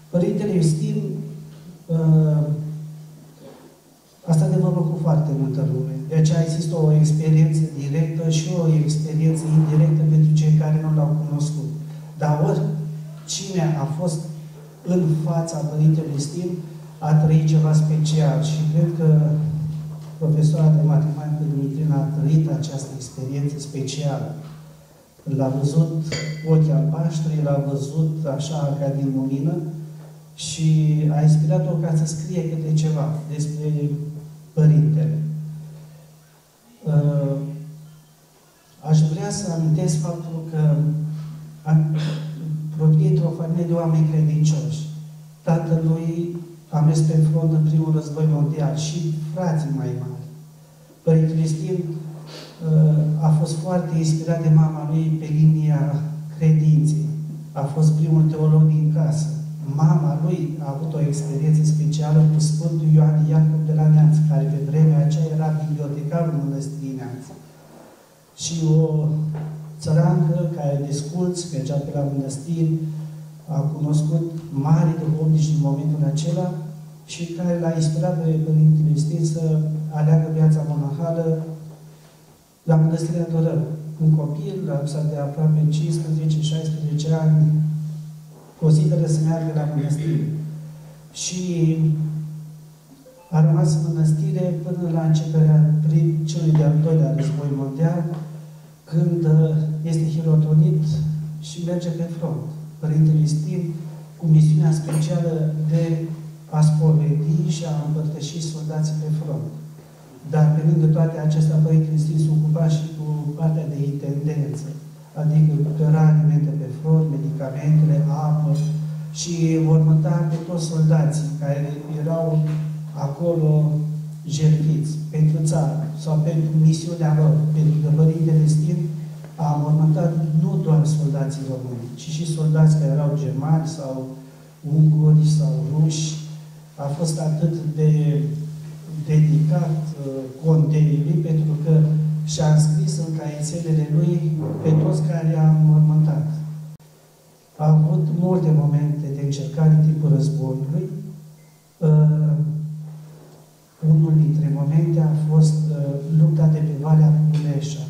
Părintele Iustin, asta ne va plăcut foarte multă lume. De aceea există o experiență directă și o experiență indirectă pentru cei care nu l-au cunoscut. Dar oricine a fost în fața Părintelui Iustin a trăit ceva special și cred că profesoara de matematică Dumitrina a trăit această experiență specială. L-a văzut ochii albaștri, l-a văzut așa ca din lumină și a inspirat-o ca să scrie câte ceva despre Părintele. Aș vrea să amintesc faptul că provine dintr-o familie de oameni credincioși. Tatălui a mers pe front în primul război mondial și frații mai mari. Părintele Iustin a fost foarte inspirat de mama lui pe linia credinței. A fost primul teolog din casă. Mama lui a avut o experiență specială cu Sfântul Ioan Iacob de la Neamț, care pe vremea aceea era bibliotecarul Mănăstirii Neamț. Și o țărancă care de sculț mergea pe la mănăstiri, a cunoscut mari duhovnici din momentul acela și care l-a inspirat pe Părintele Iustin să aleagă viața monahală la Mănăstirea Dorău. Un copil, la de aproape 15-16 ani, consideră să meargă la mănăstire. Și a rămas în mănăstire până la începerea celui de-al doilea război mondial, când este hirotonit și merge pe front. Părintele Iustin, cu misiunea specială de a spovedi și a împărtăși soldații pe front. Dar pe lângă toate acestea, Părintele Iustin se ocupa și cu partea de intendență, adică căra alimente pe front, medicamentele, apă și mormânta pe toți soldații care erau acolo jertfiți pentru țară sau pentru misiunea lor. Pentru că Părintele Iustin a mormântat nu doar soldații români, ci și soldați care erau germani sau unguri sau ruși. A fost atât de dedicat conteului pentru că și-a înscris în caietelele lui pe toți care i-a înmormântat. A avut multe momente de încercare în timpul războiului. Unul dintre momente a fost lupta de pe Valea Culeșa.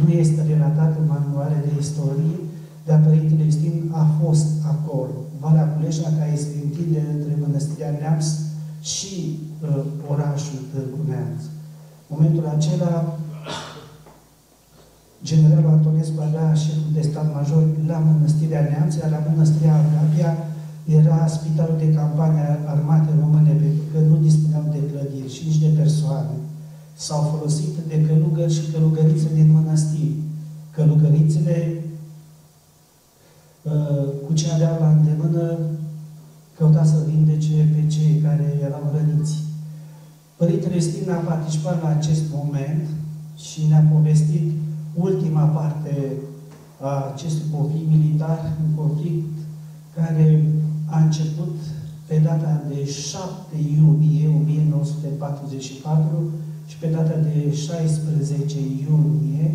Nu este relatat în manuale de istorie, dar Părintele Iustin a fost acolo. Valea Culeșa, care se întinde între Mănăstirea Neamț și orașul Târgu Neamț. În momentul acela, generalul Antonescu avea șeful de stat major la Mănăstirea Neamț, iar la Mănăstirea Agapia era spitalul de campanie armate române, pentru că nu dispuneau de clădiri și nici de persoane. S-au folosit de călugări și călugărițe din mănăstiri. Călugărițele cu ce aveau la îndemână căuta să vindece pe cei care erau răniți. Părintele Iustin a participat la acest moment și ne-a povestit ultima parte a acestui conflict militar, un conflict care a început pe data de 7 iunie 1944 și pe data de 16 iunie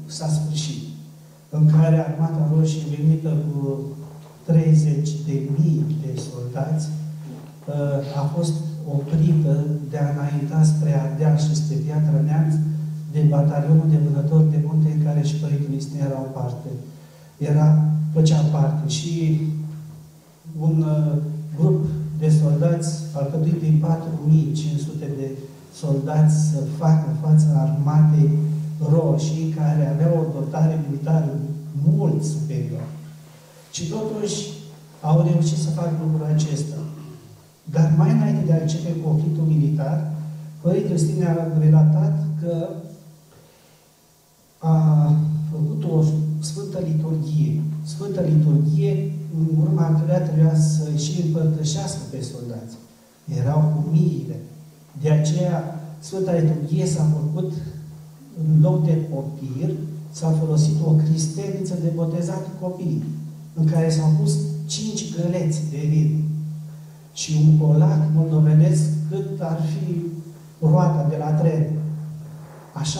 s-a sfârșit, în care Armata Roșie, venită cu 30.000 de soldați, a fost oprită de a înainta spre Ardeal și spre Piatra Neamț de batalionul de vânători de munte în care și Părintele Iustin era o parte. Făcea parte și un grup de soldați alcătuit din 4.500 de soldați să facă față Armatei Roșii, care aveau o dotare militară mult superior. Și totuși au reușit să facă lucrul acesta. Dar mai înainte de a începe conflictul militar, Părintele Iustin a relatat că a făcut o Sfântă Liturghie. Sfântă Liturghie, în urma căreia trebuia să și împărtășească pe soldați. Erau cu miile. De aceea, Sfânta Liturghie s-a făcut în loc de popir, s-a folosit o cristeniță de botezat copii, în care s-au pus 5 găleți de vin. Și un colac moldovenesc cât ar fi roata de la tren. Așa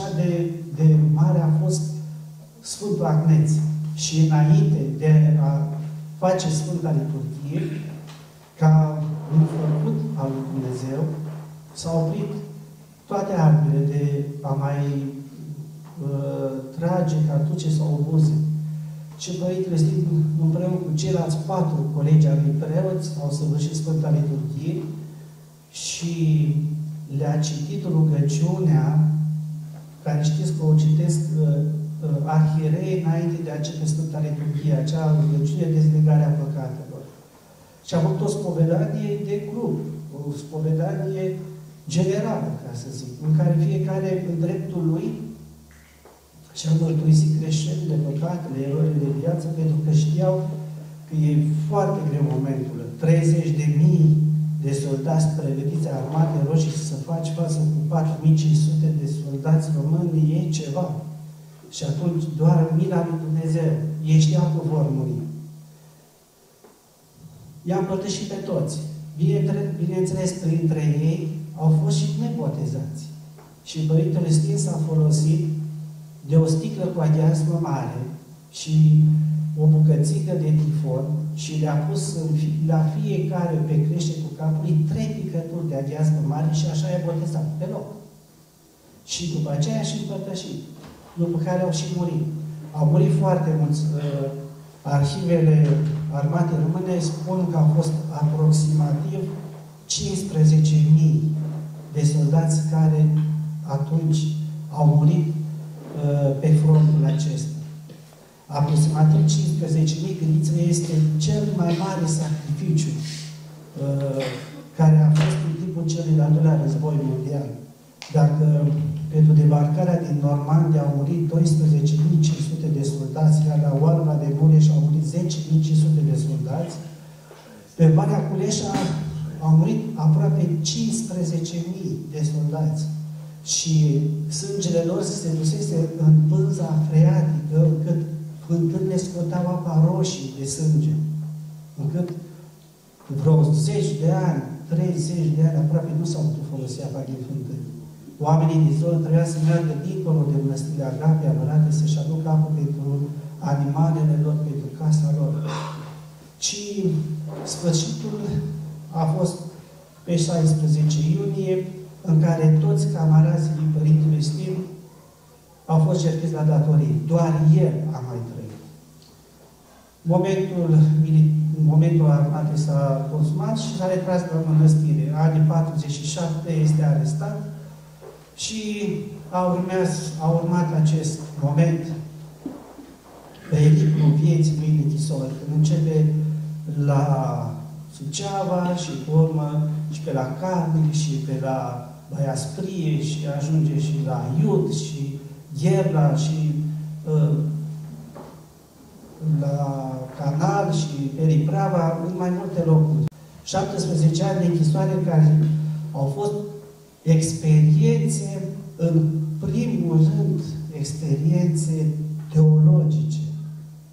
de mare a fost Sfântul Agneț. Și înainte de a face Sfânta Liturghie, ca un făcut al lui Dumnezeu, s-au oprit toate armele de a mai trage cartuce sau obuze. Și Părintele Stin, împreună cu ceilalți 4 colegi al lui preoți, au săvârșit Sfânta Liturghie și le-a citit rugăciunea, care știți că o citesc arhierei înainte de a începe Sfânta Liturghie, acea rugăciune de dezlegarea păcatelor. Și a avut o spovedanie de grup, o spovedanie generală, ca să zic, în care fiecare, în dreptul lui, și-a mărturisit greșelile, păcatele, erorile de viață, pentru că știau că e foarte greu momentul. 30.000 de soldați pregătiți armate roșii să faci față cu 4.500 de soldați români, e ceva. Și atunci doar mila lui Dumnezeu. Ei știau că vor muri. I-a împărtășit pe toți. Bineînțeles, printre ei au fost și nebotezați. Și Părintele Stin s-a folosit de o sticlă cu aghiazmă mare și o bucățică de tifon și le-a pus la fiecare pe creștetul capului 3 picături de aghiazmă mare și așa i-a botezat pe loc. Și după aceea și împărtășit, după care au și murit. Au murit foarte mulți. Arhivele armatei române spun că au fost aproximativ 15.000 de soldați care atunci au murit pe frontul acesta. Aproximativ 15.000, gândiți-vă, este cel mai mare sacrificiu care a fost în timpul celui de-al doilea război mondial. Dacă pentru debarcarea din Normandia au murit 12.500 de soldați, iar la Oarba de Mureș au murit 10.500 de soldați, pe Valea Culeșa au murit aproape 15.000 de soldați. Și sângele lor se dusese în pânza freatică, încât fântânile scoteau apa roșii de sânge. Încât vreo 10 de ani, 30 de ani, aproape nu s-au putut folosi apa din fântâni. Oamenii din zonă trebuia să meargă dincolo de mănăstirea Agapei, Abărate, să-și aducă apă pentru animalele lor, pentru casa lor. Și sfârșitul a fost pe 16 iunie, în care toți camarazii din Părintele Stin au fost certiți la datorii. Doar el a mai trăit. Momentul armatei s-a consumat și s-a retras la mănăstire. Anii 47 este arestat și a urmat acest moment pericolul vieții lui în închisori, când începe la Suceava și pe urmă și pe la Carnic și pe la Baia Sprie și ajunge și la Iud și Gherla și la Canal și Periprava, în mai multe locuri. 17 ani de închisoare care au fost experiențe, în primul rând, experiențe teologice.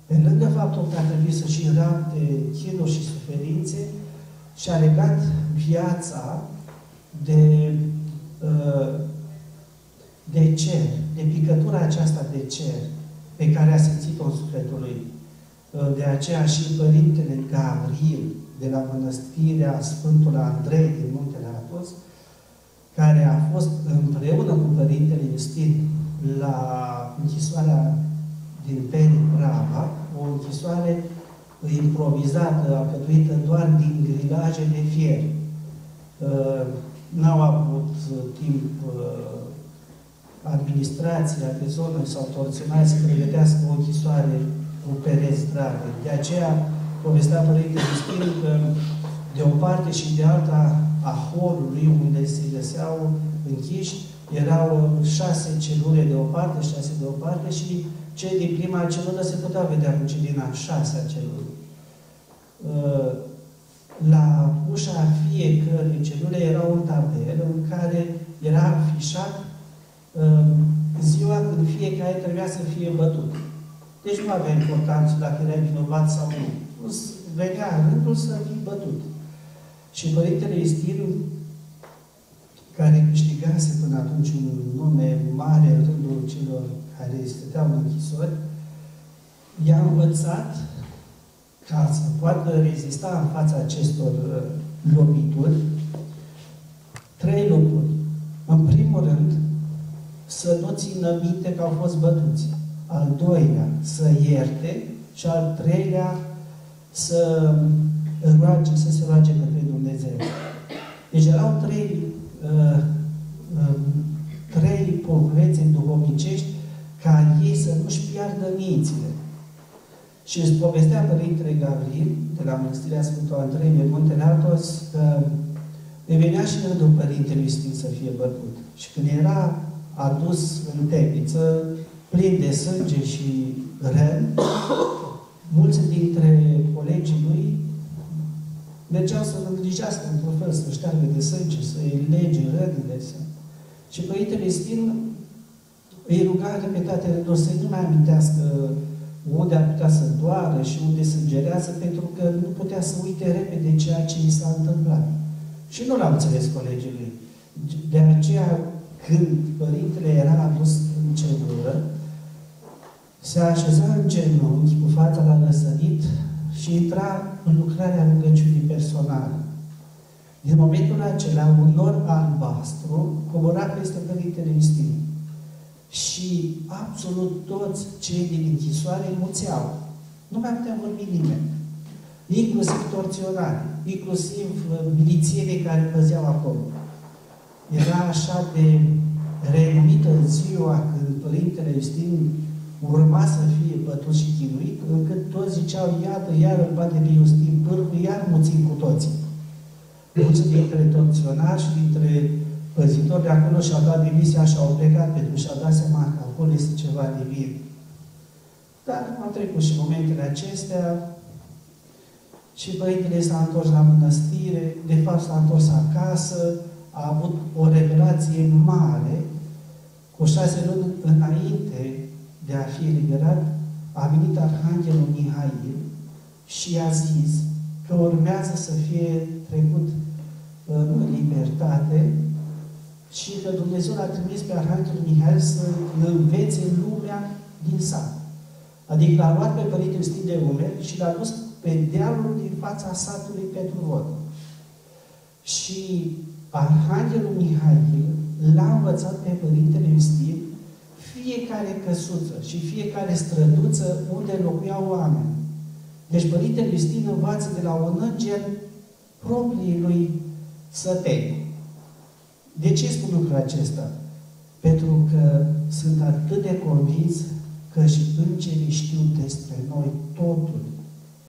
Pe lângă faptul că a trebuit să și rapte chinuri și suferințe, și-a legat viața de cer, de picătura aceasta de cer, pe care a simțit-o în sufletul lui. De aceea și Părintele Gavril, de la Mănăstirea Sfântul Andrei din Muntele Atos, care a fost împreună cu Părintele Iustin la închisoarea din Periprava, o închisoare improvizată, alcătuită doar din grilaje de fier. N-au avut timp administrația de zonă sau torționați să pregătească o închisoare cu pereți drage. De aceea povestea Părintele Iustin că de o parte și de alta a holului unde se găseau închiși, erau 6 celule de o parte, 6 de o parte și cei din prima celulă se puteau vedea cu cei din a 6-a celulă. La ușa fiecărei celule era un tabel în care era afișat ziua când fiecare trebuia să fie bătut. Deci nu avea importanță dacă erai vinovat sau nu. Venea rândul să fii bătut. Și Părintele Iustin, care câștigase până atunci un nume mare în rândul celor care stăteau în închisori, i-a învățat ca să poată rezista în fața acestor lovituri, 3 lucruri. În primul rând, să nu țină minte că au fost bătuți. Al doilea, să ierte. Și al treilea, să se roage către Dumnezeu. Deci erau 3 povețe duhovnicești ca ei să nu-și piardă mințile. Și îți povestea Părintele Gavril, de la Mănăstirea Sfântul Andrei din Muntele Athos, că îi venea și rândul Părintelui Sfânt să fie bătut. Și când era adus în temniță, plin de sânge și răni, mulți dintre colegii lui mergeau să-l îngrijească într-un fel, să șteargă de sânge, să-i lege rănile. Și Părintele Sfânt îi ruga repetate rânduri să nu mai amintească unde ar putea să doară și unde sângerează, pentru că nu putea să uite repede ceea ce i s-a întâmplat. Și nu l-au înțeles colegii lui. De aceea, când Părintele era adus în celulă, se așeza în genunchi, cu fața la răsărit și intra în lucrarea rugăciunii personale. Din momentul acela, un nor albastru cobora peste Părintele Iustin. Și absolut toți cei din închisoare muțeau. Nu mai putea vorbi nimeni. Inclusiv torționari, inclusiv milițienii care păzeau acolo. Era așa de renumită ziua când Părintele Iustin urma să fie bătut și chinuit, încât toți ziceau, iată, iar îl bate pe Iustin Pârvu, iar muțim cu toții. Mulți dintre torționari și dintre păzitori de acolo și-au dat demisia și au plecat, pentru că și-au dat seama că acolo este ceva divin. Dar au trecut și momentele acestea și Părintele s-a întors la mănăstire, de fapt s-a întors acasă, a avut o revelație mare, cu 6 luni înainte de a fi eliberat, a venit Arhanghelul Mihail și i-a zis că urmează să fie trecut în libertate și că Dumnezeu l-a trimis pe Arhanghelul Mihail să învețe lumea din sat. Adică l-a luat pe Părintele Sfânt de umeri și l-a dus pe dealul din fața satului pentru vot. Și Arhanghelul Mihail l-a învățat pe Părintele Iustin fiecare căsuță și fiecare străduță unde locuiau oameni. Deci Părintele Iustin învață de la un înger proprii lui săteni. De ce spun lucrul acesta? Pentru că sunt atât de convins că și îngerii știu despre noi totul.